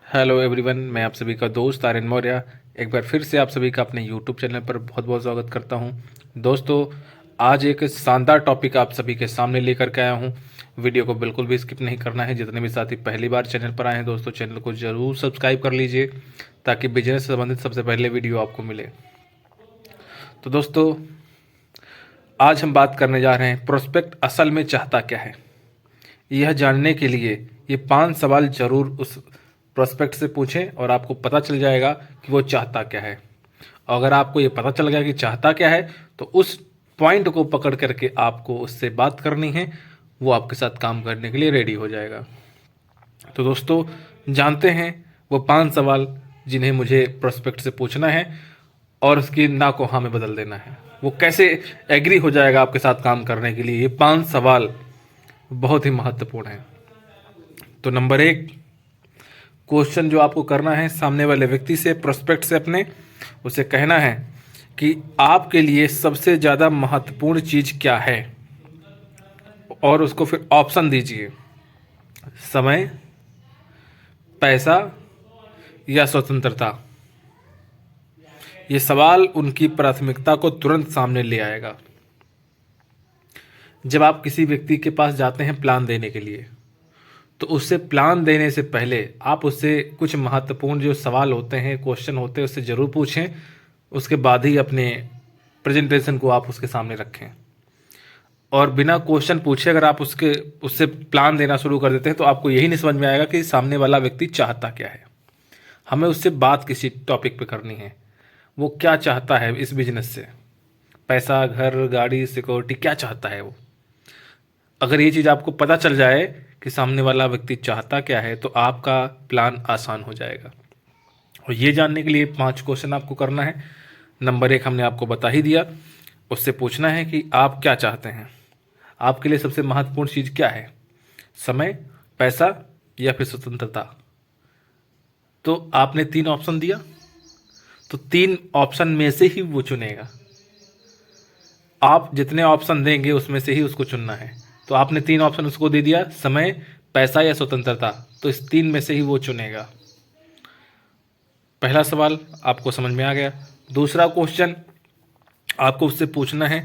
Hello everyone, मैं आप सभी का दोस्त आर्यन मौर्य एक बार फिर से आप सभी का अपने यूट्यूब चैनल पर बहुत बहुत स्वागत करता हूं। दोस्तों, आज एक शानदार टॉपिक आप सभी के सामने लेकर के आया हूं। वीडियो को बिल्कुल भी स्किप नहीं करना है। जितने भी साथी पहली बार चैनल पर आए हैं दोस्तों, चैनल को ज़रूर सब्सक्राइब कर लीजिए ताकि बिजनेस से संबंधित सबसे पहले वीडियो आपको मिले। तो दोस्तों, आज हम बात करने जा रहे हैं प्रोस्पेक्ट असल में चाहता क्या है। यह जानने के लिए ये 5 सवाल जरूर उस प्रोस्पेक्ट से पूछें और आपको पता चल जाएगा कि वो चाहता क्या है। और अगर आपको ये पता चल गया कि चाहता क्या है तो उस पॉइंट को पकड़ करके आपको उससे बात करनी है, वो आपके साथ काम करने के लिए रेडी हो जाएगा। तो दोस्तों, जानते हैं वो 5 सवाल जिन्हें मुझे प्रोस्पेक्ट से पूछना है और उसकी ना को हाँ में बदल देना है। वो कैसे एग्री हो जाएगा आपके साथ काम करने के लिए, ये 5 सवाल बहुत ही महत्वपूर्ण है। तो नंबर 1, क्वेश्चन जो आपको करना है सामने वाले व्यक्ति से, प्रोस्पेक्ट से अपने, उसे कहना है कि आपके लिए सबसे ज़्यादा महत्वपूर्ण चीज़ क्या है, और उसको फिर ऑप्शन दीजिए, समय, पैसा या स्वतंत्रता। ये सवाल उनकी प्राथमिकता को तुरंत सामने ले आएगा। जब आप किसी व्यक्ति के पास जाते हैं प्लान देने के लिए, तो उससे प्लान देने से पहले आप उससे कुछ महत्वपूर्ण जो सवाल होते हैं, क्वेश्चन होते हैं, उससे ज़रूर पूछें। उसके बाद ही अपने प्रेजेंटेशन को आप उसके सामने रखें। और बिना क्वेश्चन पूछे अगर आप उससे प्लान देना शुरू कर देते हैं तो आपको यही नहीं समझ में आएगा कि सामने वाला व्यक्ति चाहता क्या है। हमें उससे बात किसी टॉपिक पे करनी है, वो क्या चाहता है इस बिजनेस से, पैसा, घर, गाड़ी, सिक्योरिटी, क्या चाहता है वो। अगर ये चीज़ आपको पता चल जाए कि सामने वाला व्यक्ति चाहता क्या है तो आपका प्लान आसान हो जाएगा। और ये जानने के लिए 5 क्वेश्चन आपको करना है। नंबर 1 हमने आपको बता ही दिया, उससे पूछना है कि आप क्या चाहते हैं, आपके लिए सबसे महत्वपूर्ण चीज़ क्या है, समय, पैसा या फिर स्वतंत्रता। तो आपने 3 ऑप्शन दिया, तो 3 ऑप्शन में से ही वो चुनेगा। आप जितने ऑप्शन देंगे उसमें से ही उसको चुनना है। तो आपने 3 ऑप्शन उसको दे दिया, समय, पैसा या स्वतंत्रता, तो इस 3 में से ही वो चुनेगा। पहला सवाल आपको समझ में आ गया। दूसरा क्वेश्चन आपको उससे पूछना है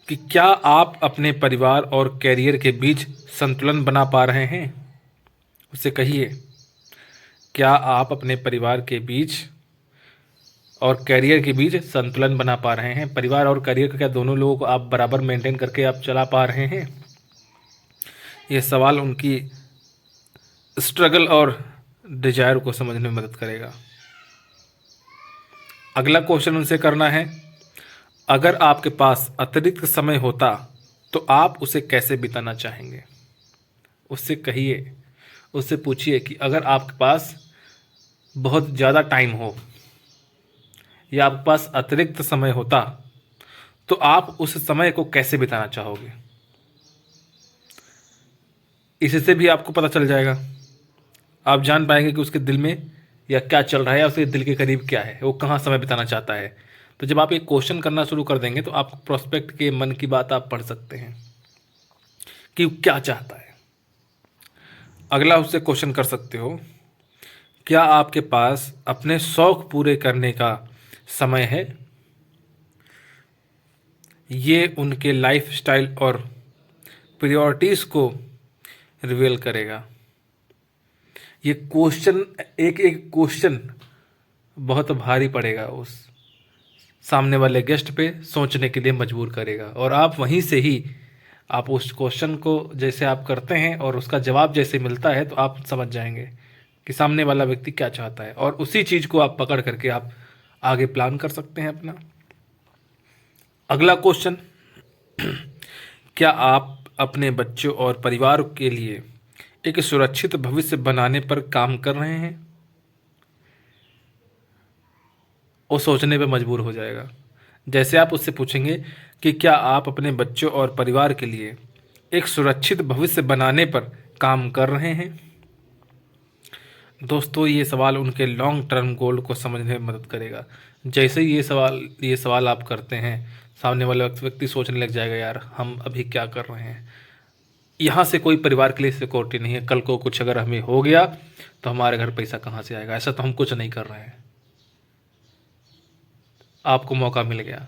कि क्या आप अपने परिवार और कैरियर के बीच संतुलन बना पा रहे हैं। उससे कहिए, क्या आप अपने परिवार के बीच और कैरियर के बीच संतुलन बना पा रहे हैं। परिवार और कैरियर का क्या दोनों लोगों को आप बराबर मेंटेन करके आप चला पा रहे हैं। ये सवाल उनकी स्ट्रगल और डिजायर को समझने में मदद करेगा। अगला क्वेश्चन उनसे करना है, अगर आपके पास अतिरिक्त समय होता तो आप उसे कैसे बिताना चाहेंगे। उससे कहिए, उससे पूछिए कि अगर आपके पास बहुत ज़्यादा टाइम हो या आपके पास अतिरिक्त समय होता तो आप उस समय को कैसे बिताना चाहोगे। इससे भी आपको पता चल जाएगा, आप जान पाएंगे कि उसके दिल में या क्या चल रहा है या उसके दिल के करीब क्या है, वो कहाँ समय बिताना चाहता है। तो जब आप एक क्वेश्चन करना शुरू कर देंगे तो आप प्रोस्पेक्ट के मन की बात आप पढ़ सकते हैं कि क्या चाहता है। अगला उससे क्वेश्चन कर सकते हो, क्या आपके पास अपने शौक पूरे करने का समय है। ये उनके लाइफस्टाइल और प्रायोरिटीज़ को रिवील करेगा। ये क्वेश्चन, एक एक क्वेश्चन बहुत भारी पड़ेगा, उस सामने वाले गेस्ट पे सोचने के लिए मजबूर करेगा। और आप वहीं से ही आप उस क्वेश्चन को जैसे आप करते हैं और उसका जवाब जैसे मिलता है तो आप समझ जाएंगे कि सामने वाला व्यक्ति क्या चाहता है, और उसी चीज़ को आप पकड़ करके आप आगे प्लान कर सकते हैं अपना। अगला क्वेश्चन, क्या आप अपने बच्चों और परिवार के लिए एक सुरक्षित भविष्य बनाने पर काम कर रहे हैं। वो सोचने पे मजबूर हो जाएगा। जैसे आप उससे पूछेंगे कि क्या आप अपने बच्चों और परिवार के लिए एक सुरक्षित भविष्य बनाने पर काम कर रहे हैं। दोस्तों, ये सवाल उनके लॉन्ग टर्म गोल को समझने में मदद करेगा। जैसे ही ये सवाल आप करते हैं, सामने वाला व्यक्ति सोचने लग जाएगा, यार हम अभी क्या कर रहे हैं, यहाँ से कोई परिवार के लिए सिक्योरिटी नहीं है। कल को कुछ अगर हमें हो गया तो हमारे घर पैसा कहाँ से आएगा? ऐसा तो हम कुछ नहीं कर रहे हैं। आपको मौका मिल गया,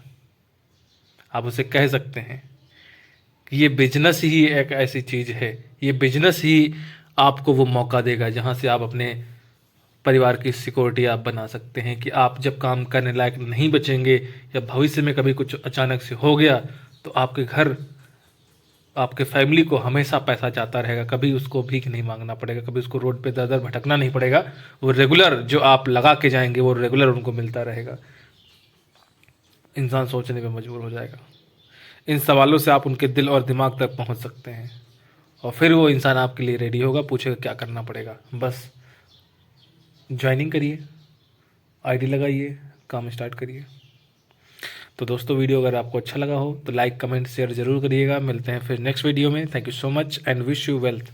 आप उसे कह सकते हैं कि ये बिजनेस ही एक ऐसी चीज़ है, ये बिजनेस ही आपको वो मौका देगा जहाँ से आप अपने परिवार की सिक्योरिटी आप बना सकते हैं कि आप जब काम करने लायक नहीं बचेंगे या भविष्य में कभी कुछ अचानक से हो गया तो आपके घर, आपके फैमिली को हमेशा पैसा जाता रहेगा, कभी उसको भीख नहीं मांगना पड़ेगा, कभी उसको रोड पे दर दर भटकना नहीं पड़ेगा। वो रेगुलर जो आप लगा के जाएंगे वो रेगुलर उनको मिलता रहेगा। इंसान सोचने पे मजबूर हो जाएगा। इन सवालों से आप उनके दिल और दिमाग तक पहुंच सकते हैं और फिर वो इंसान आपके लिए रेडी होगा, पूछेगा क्या करना पड़ेगा। बस ज्वाइनिंग करिए, आईडी लगाइए, काम स्टार्ट करिए। तो दोस्तों, वीडियो अगर आपको अच्छा लगा हो तो लाइक कमेंट शेयर जरूर करिएगा। मिलते हैं फिर नेक्स्ट वीडियो में। Thank you so much and wish you wealth.